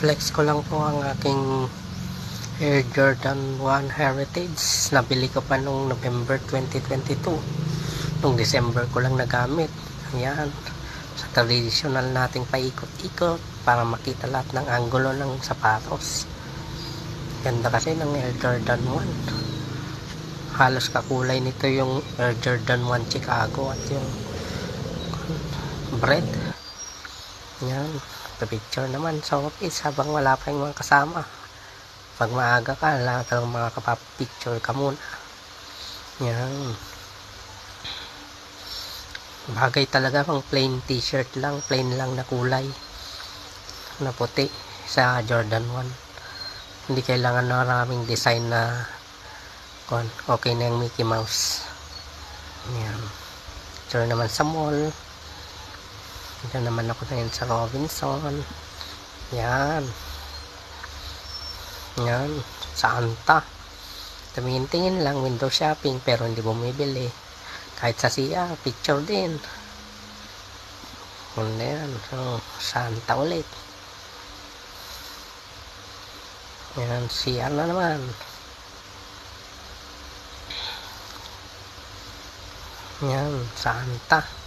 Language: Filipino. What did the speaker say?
Flex ko lang po ang aking Air Jordan 1 Heritage. Nabili ko pa nung November 2022. Nung December ko lang nagamit. Ayan. Sa traditional nating paikot-ikot para makita lahat ng anggulo ng sapatos. Ganda kasi ng Air Jordan 1. Halos kakulay nito yung Air Jordan 1 Chicago at yung bread. Ayan. Picture naman sa office habang wala pa yung mga kasama. Pag maaga ka, lahat ng mga kapapicture ka muna. Yan. Bagay talaga pang plain t-shirt lang, plain lang na kulay na puti sa Jordan 1. Hindi kailangan na maraming design na okay na yung Mickey Mouse. Yan. Picture naman sa mall. Ito naman ako na yun sa Robinson. Yan. Yan. Sa Anta. Tingin lang, window shopping, pero hindi bumibili. Kahit sa CR, picture din. Yan. So, sa Anta ulit. Yan. CR na naman. Yan. Sa Anta.